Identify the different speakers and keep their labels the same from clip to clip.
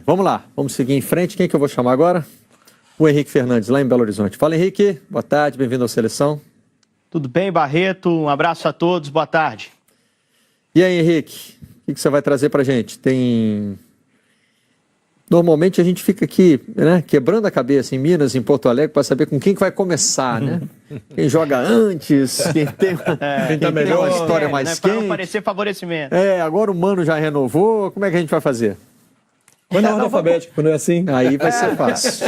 Speaker 1: Vamos lá, vamos seguir em frente. Quem que eu vou chamar agora? O Henrique Fernandes, lá em Belo Horizonte. Fala, Henrique. Boa tarde, bem-vindo à Seleção.
Speaker 2: Tudo bem, Barreto? Um abraço a todos, boa tarde.
Speaker 1: E aí, Henrique, o que você vai trazer pra gente? Normalmente a gente fica aqui, né, quebrando a cabeça em Minas, em Porto Alegre, para saber com quem que vai começar, né? Quem joga antes, quem tem uma história mais quente.
Speaker 2: Para não parecer favorecimento.
Speaker 1: Agora o Mano já renovou, como é que a gente vai fazer?
Speaker 3: Quando é ordem alfabética, quando é assim.
Speaker 1: Aí vai ser fácil.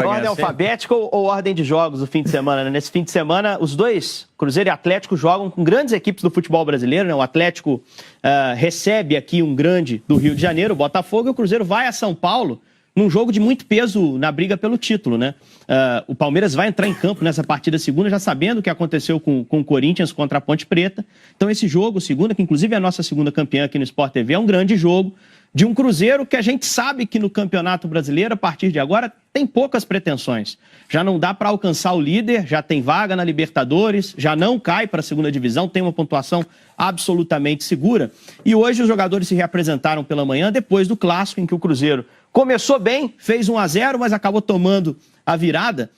Speaker 2: Ordem alfabética ou ordem de jogos no fim de semana? Né? Nesse fim de semana, os dois, Cruzeiro e Atlético, jogam com grandes equipes do futebol brasileiro. Né? O Atlético recebe aqui um grande do Rio de Janeiro, o Botafogo, e o Cruzeiro vai a São Paulo num jogo de muito peso na briga pelo título. Né? O Palmeiras vai entrar em campo nessa partida segunda, já sabendo o que aconteceu com o Corinthians contra a Ponte Preta. Então esse jogo, segunda, que inclusive é a nossa segunda campeã aqui no Sport TV, é um grande jogo de um Cruzeiro que a gente sabe que no Campeonato Brasileiro, a partir de agora, tem poucas pretensões. Já não dá para alcançar o líder, já tem vaga na Libertadores, já não cai para a segunda divisão, tem uma pontuação absolutamente segura. E hoje os jogadores se reapresentaram pela manhã, depois do Clássico, em que o Cruzeiro começou bem, fez 1-0, mas acabou tomando a virada.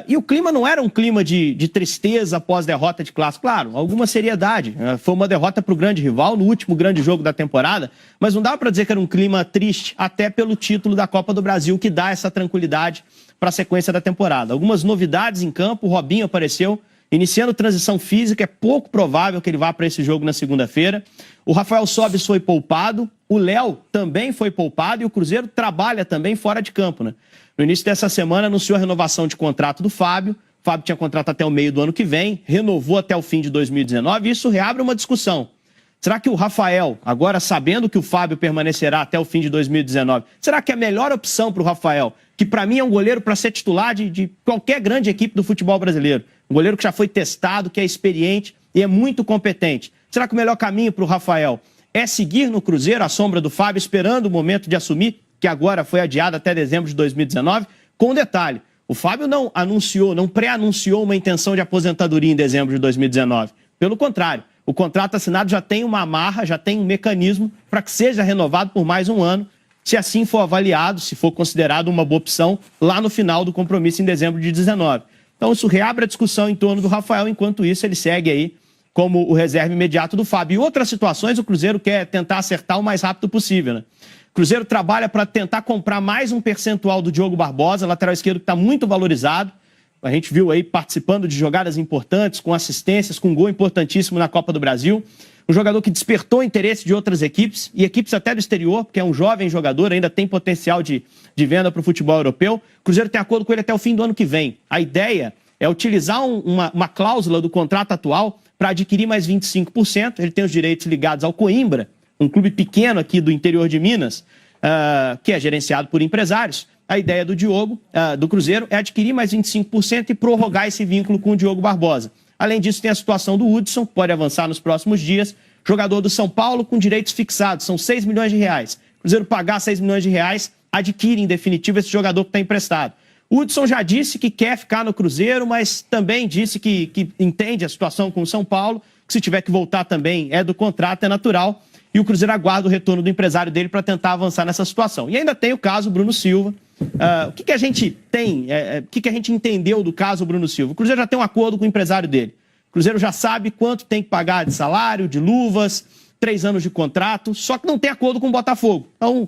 Speaker 2: E o clima não era um clima de tristeza após derrota de Clássico. Claro, alguma seriedade. Foi uma derrota para o grande rival no último grande jogo da temporada, mas não dá para dizer que era um clima triste, até pelo título da Copa do Brasil, que dá essa tranquilidade para a sequência da temporada. Algumas novidades em campo, o Robinho apareceu, iniciando transição física, é pouco provável que ele vá para esse jogo na segunda-feira. O Rafael Sobis foi poupado, o Léo também foi poupado e o Cruzeiro trabalha também fora de campo, né? No início dessa semana anunciou a renovação de contrato do Fábio. O Fábio tinha contrato até o meio do ano que vem, renovou até o fim de 2019 e isso reabre uma discussão. Será que o Rafael, agora sabendo que o Fábio permanecerá até o fim de 2019, será que é a melhor opção para o Rafael, que para mim é um goleiro para ser titular de qualquer grande equipe do futebol brasileiro? Um goleiro que já foi testado, que é experiente e é muito competente. Será que o melhor caminho para o Rafael é seguir no Cruzeiro, à sombra do Fábio, esperando o momento de assumir, que agora foi adiado até dezembro de 2019, com um detalhe: o Fábio não anunciou, não pré-anunciou uma intenção de aposentadoria em dezembro de 2019. Pelo contrário, o contrato assinado já tem uma amarra, já tem um mecanismo para que seja renovado por mais um ano, se assim for avaliado, se for considerado uma boa opção, lá no final do compromisso em dezembro de 2019. Então isso reabre a discussão em torno do Rafael, enquanto isso ele segue aí como o reserva imediato do Fábio. Em outras situações, o Cruzeiro quer tentar acertar o mais rápido possível, né? O Cruzeiro trabalha para tentar comprar mais um percentual do Diogo Barbosa, lateral esquerdo que está muito valorizado. A gente viu aí participando de jogadas importantes, com assistências, com um gol importantíssimo na Copa do Brasil. Um jogador que despertou interesse de outras equipes, e equipes até do exterior, porque é um jovem jogador, ainda tem potencial de venda para o futebol europeu. O Cruzeiro tem acordo com ele até o fim do ano que vem. A ideia é utilizar uma cláusula do contrato atual para adquirir mais 25%. Ele tem os direitos ligados ao Coimbra, um clube pequeno aqui do interior de Minas, que é gerenciado por empresários. A ideia do Diogo, do Cruzeiro, é adquirir mais 25% e prorrogar esse vínculo com o Diogo Barbosa. Além disso, tem a situação do Hudson, pode avançar nos próximos dias. Jogador do São Paulo com direitos fixados, são 6 milhões de reais. O Cruzeiro pagar 6 milhões de reais, adquire em definitivo esse jogador que está emprestado. O Hudson já disse que quer ficar no Cruzeiro, mas também disse que entende a situação com o São Paulo, que se tiver que voltar também é do contrato, é natural. E o Cruzeiro aguarda o retorno do empresário dele para tentar avançar nessa situação. E ainda tem o caso Bruno Silva. O que a gente tem, o que a gente entendeu do caso Bruno Silva? O Cruzeiro já tem um acordo com o empresário dele. O Cruzeiro já sabe quanto tem que pagar de salário, de luvas, 3 anos de contrato, só que não tem acordo com o Botafogo. Então,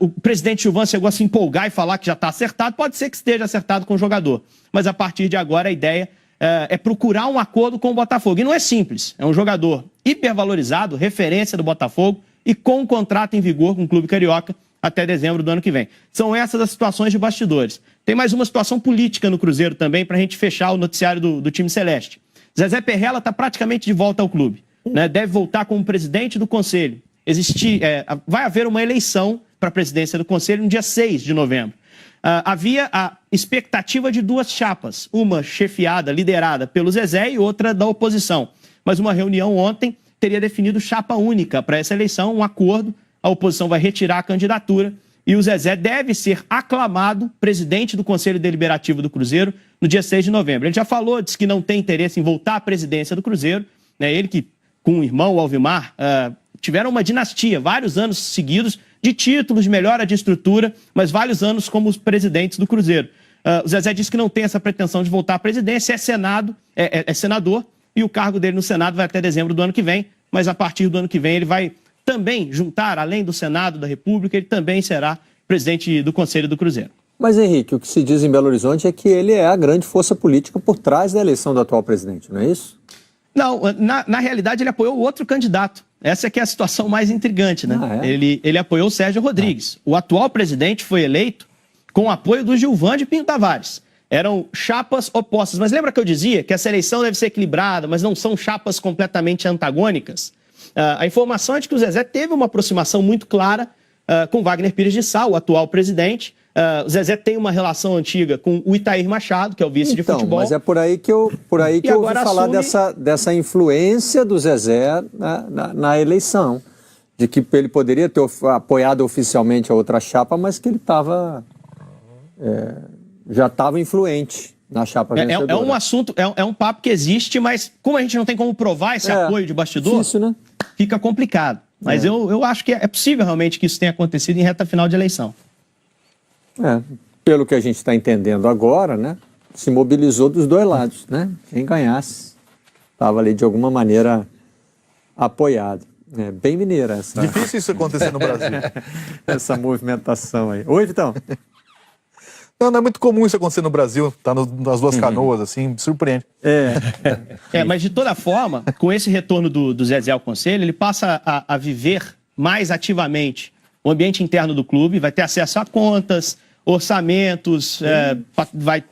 Speaker 2: o presidente Gilvan chegou a se empolgar e falar que já está acertado. Pode ser que esteja acertado com o jogador, mas a partir de agora a ideia é procurar um acordo com o Botafogo. E não é simples, é um jogador hipervalorizado, referência do Botafogo e com um contrato em vigor com o clube carioca até dezembro do ano que vem. São essas as situações de bastidores. Tem mais uma situação política no Cruzeiro também, para a gente fechar o noticiário do time celeste. Zezé Perrella está praticamente de volta ao clube, né? Deve voltar como presidente do conselho. Vai haver uma eleição para a presidência do conselho no dia 6 de novembro. Havia a expectativa de 2 chapas, uma chefiada, liderada pelo Zezé e outra da oposição. Mas uma reunião ontem teria definido chapa única para essa eleição, um acordo. A oposição vai retirar a candidatura e o Zezé deve ser aclamado presidente do Conselho Deliberativo do Cruzeiro no dia 6 de novembro. Ele já falou, disse que não tem interesse em voltar à presidência do Cruzeiro, né? Ele que, com o irmão, o Alvimar, tiveram uma dinastia, vários anos seguidos de títulos, de melhora de estrutura, mas vários anos como os presidentes do Cruzeiro. O Zezé disse que não tem essa pretensão de voltar à presidência, é senador, e o cargo dele no Senado vai até dezembro do ano que vem, mas a partir do ano que vem ele vai também juntar, além do Senado da República, ele também será presidente do Conselho do Cruzeiro.
Speaker 1: Mas, Henrique, o que se diz em Belo Horizonte é que ele é a grande força política por trás da eleição do atual presidente, não é isso?
Speaker 2: Não, na realidade ele apoiou outro candidato. Essa é que é a situação mais intrigante, né? Ele apoiou o Sérgio Rodrigues. O atual presidente foi eleito com o apoio do Gilvan de Pinho Tavares. Eram chapas opostas. Mas lembra que eu dizia que essa eleição deve ser equilibrada, mas não são chapas completamente antagônicas? A informação é de que o Zezé teve uma aproximação muito clara com Wagner Pires de Sá, o atual presidente. O Zezé tem uma relação antiga com o Itair Machado, que é o vice de futebol.
Speaker 1: Mas é por aí que eu ouvi falar dessa influência do Zezé na eleição. De que ele poderia ter apoiado oficialmente a outra chapa, mas que ele já estava influente na chapa vencedora.
Speaker 2: É um assunto, é um papo que existe, mas como a gente não tem como provar esse apoio de bastidor,
Speaker 1: difícil, né?
Speaker 2: Fica complicado. Mas eu acho que é possível realmente que isso tenha acontecido em reta final de eleição.
Speaker 1: Pelo que a gente está entendendo agora, né, se mobilizou dos dois lados, né? Quem ganhasse estava ali de alguma maneira apoiado. Bem mineira essa.
Speaker 4: Difícil isso acontecer no Brasil.
Speaker 1: Essa movimentação aí. Oi, Vitão.
Speaker 4: Não é muito comum isso acontecer no Brasil, tá nas duas canoas, assim, me surpreende.
Speaker 2: Mas de toda forma, com esse retorno do Zezé ao Conselho, ele passa a viver mais ativamente o ambiente interno do clube, vai ter acesso a contas, orçamentos, vai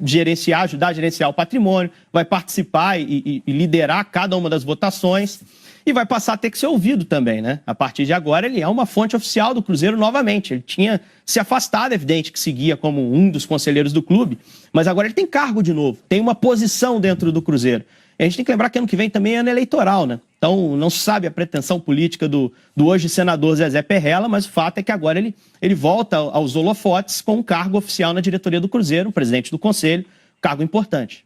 Speaker 2: ajudar a gerenciar o patrimônio, vai participar e liderar cada uma das votações e vai passar a ter que ser ouvido também, né? A partir de agora ele é uma fonte oficial do Cruzeiro novamente. Ele tinha se afastado, é evidente que seguia como um dos conselheiros do clube, mas agora ele tem cargo de novo, tem uma posição dentro do Cruzeiro. E a gente tem que lembrar que ano que vem também é ano eleitoral, né? Então não se sabe a pretensão política do hoje senador Zezé Perrella, mas o fato é que agora ele volta aos holofotes com um cargo oficial na diretoria do Cruzeiro, presidente do conselho, cargo importante.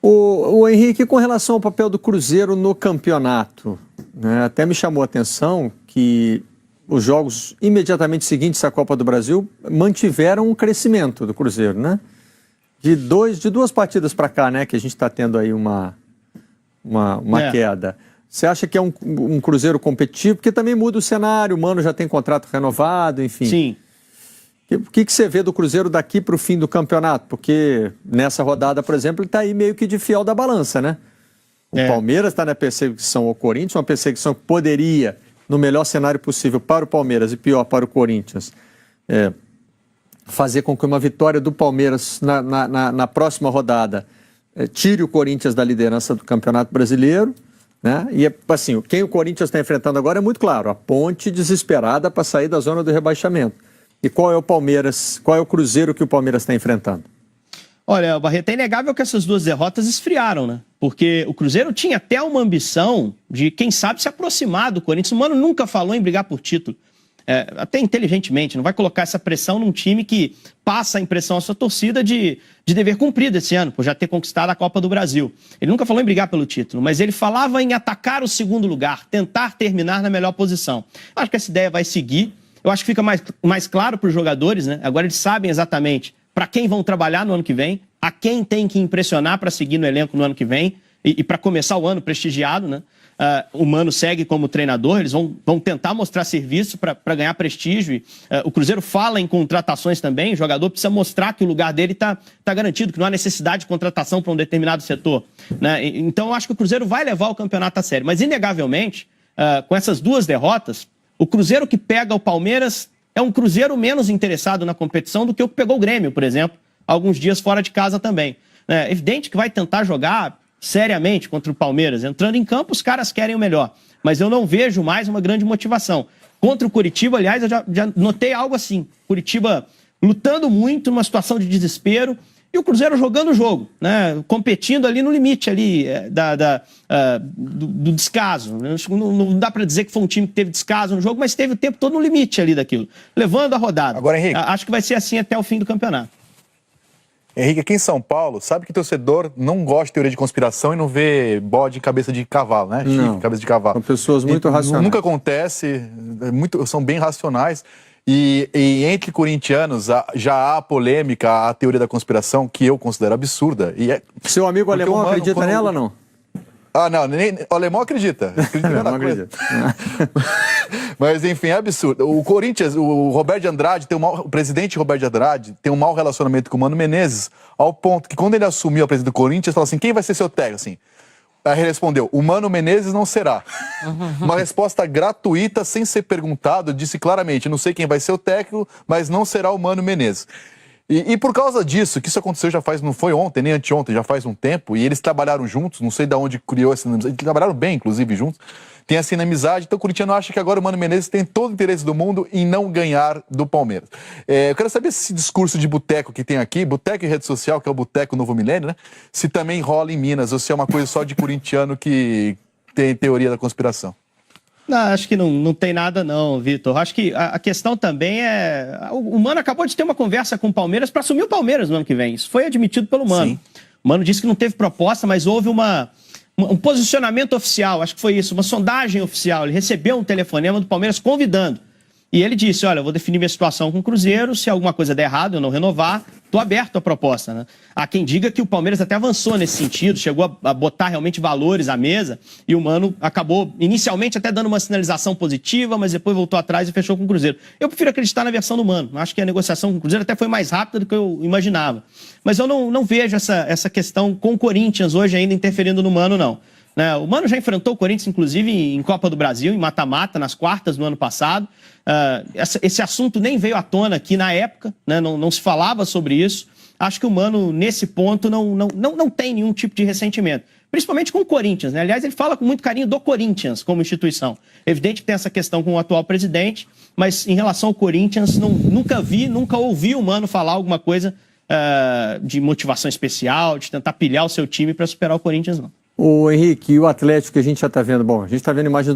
Speaker 1: O Henrique, com relação ao papel do Cruzeiro no campeonato, né, até me chamou a atenção que os jogos imediatamente seguintes à Copa do Brasil mantiveram um crescimento do Cruzeiro, né? De duas partidas para cá, né, que a gente está tendo aí uma queda. Você acha que é um Cruzeiro competitivo? Porque também muda o cenário, o Mano já tem contrato renovado, enfim.
Speaker 2: Sim.
Speaker 1: O que você vê do Cruzeiro daqui para o fim do campeonato? Porque nessa rodada, por exemplo, ele está aí meio que de fiel da balança, né? O Palmeiras está na perseguição ao Corinthians, uma perseguição que poderia, no melhor cenário possível para o Palmeiras e pior para o Corinthians, fazer com que uma vitória do Palmeiras na próxima rodada tire o Corinthians da liderança do Campeonato Brasileiro, né? E assim, quem o Corinthians está enfrentando agora é muito claro, a Ponte desesperada para sair da zona do rebaixamento. E qual é o Palmeiras, qual é o Cruzeiro que o Palmeiras está enfrentando?
Speaker 2: Olha, Barreto, é inegável que essas duas derrotas esfriaram, né? Porque o Cruzeiro tinha até uma ambição de, quem sabe, se aproximar do Corinthians. O Mano nunca falou em brigar por título. Até inteligentemente, não vai colocar essa pressão num time que passa a impressão à sua torcida de dever cumprido esse ano, por já ter conquistado a Copa do Brasil. Ele nunca falou em brigar pelo título, mas ele falava em atacar o segundo lugar, tentar terminar na melhor posição. Acho que essa ideia vai seguir. Eu acho que fica mais claro para os jogadores, né? Agora eles sabem exatamente para quem vão trabalhar no ano que vem, a quem tem que impressionar para seguir no elenco no ano que vem e para começar o ano prestigiado, né? O Mano segue como treinador, eles vão tentar mostrar serviço para ganhar prestígio. O Cruzeiro fala em contratações também, o jogador precisa mostrar que o lugar dele está garantido, que não há necessidade de contratação para um determinado setor, né? Então eu acho que o Cruzeiro vai levar o campeonato a sério, mas inegavelmente, com essas duas derrotas, o Cruzeiro que pega o Palmeiras é um Cruzeiro menos interessado na competição do que o que pegou o Grêmio, por exemplo, alguns dias fora de casa também. É evidente que vai tentar jogar seriamente contra o Palmeiras. Entrando em campo, os caras querem o melhor. Mas eu não vejo mais uma grande motivação. Contra o Curitiba, aliás, eu já notei algo assim. Curitiba lutando muito numa situação de desespero e o Cruzeiro jogando o jogo, né? Competindo ali no limite ali, do descaso. Não dá para dizer que foi um time que teve descaso no jogo, mas teve o tempo todo no limite ali daquilo, levando a rodada.
Speaker 4: Agora, Henrique,
Speaker 2: acho que vai ser assim até o fim do campeonato.
Speaker 4: Henrique, aqui em São Paulo, sabe que torcedor não gosta de teoria de conspiração e não vê bode em cabeça de cavalo, né?
Speaker 1: Não.
Speaker 4: Chifre, cabeça de cavalo.
Speaker 1: São pessoas muito racionais.
Speaker 4: Nunca acontece, são bem racionais. E entre corintianos já há polêmica, a teoria da conspiração, que eu considero absurda.
Speaker 1: Seu amigo alemão acredita nela ou não?
Speaker 4: Ah, não, o alemão acredita.
Speaker 1: Não acredita.
Speaker 4: Mas, enfim, é absurdo. O Corinthians, o Roberto de Andrade, o presidente Roberto de Andrade tem um mau relacionamento com o Mano Menezes, ao ponto que quando ele assumiu a presidência do Corinthians, falou assim, quem vai ser seu técnico? Assim, aí ele respondeu, o Mano Menezes não será. Uma resposta gratuita, sem ser perguntado, disse claramente, não sei quem vai ser o técnico, mas não será o Mano Menezes. E por causa disso, que isso aconteceu já faz, não foi ontem, nem anteontem, já faz um tempo, e eles trabalharam juntos, não sei de onde criou essa inimizade, eles trabalharam bem, inclusive, juntos, tem essa inimizade, então o corintiano acha que agora o Mano Menezes tem todo o interesse do mundo em não ganhar do Palmeiras. Eu quero saber se esse discurso de boteco que tem aqui, boteco e rede social, que é o Boteco Novo Milênio, né, se também rola em Minas, ou se é uma coisa só de corintiano que tem teoria da conspiração.
Speaker 2: Não, acho que não tem nada não, Vitor. Acho que a questão também é... O Mano acabou de ter uma conversa com o Palmeiras para assumir o Palmeiras no ano que vem. Isso foi admitido pelo Mano. Sim. O Mano disse que não teve proposta, mas houve um posicionamento oficial, acho que foi isso, uma sondagem oficial. Ele recebeu um telefonema do Palmeiras convidando. E ele disse, olha, eu vou definir minha situação com o Cruzeiro, se alguma coisa der errado, eu não renovar, estou aberto à proposta, né? Há quem diga que o Palmeiras até avançou nesse sentido, chegou a botar realmente valores à mesa, e o Mano acabou, inicialmente, até dando uma sinalização positiva, mas depois voltou atrás e fechou com o Cruzeiro. Eu prefiro acreditar na versão do Mano. Acho que a negociação com o Cruzeiro até foi mais rápida do que eu imaginava. Mas eu não vejo essa questão com o Corinthians hoje ainda interferindo no Mano, não. O Mano já enfrentou o Corinthians, inclusive, em Copa do Brasil, em mata-mata, nas quartas do ano passado. Esse assunto nem veio à tona aqui na época, né? Não se falava sobre isso. Acho que o Mano, nesse ponto, não tem nenhum tipo de ressentimento. Principalmente com o Corinthians, né? Aliás, ele fala com muito carinho do Corinthians como instituição. Evidente que tem essa questão com o atual presidente, mas em relação ao Corinthians, nunca ouvi o Mano falar alguma coisa de motivação especial, de tentar pilhar o seu time para superar o Corinthians, não.
Speaker 1: O Henrique, e o Atlético que a gente já está vendo? Bom, a gente está vendo imagem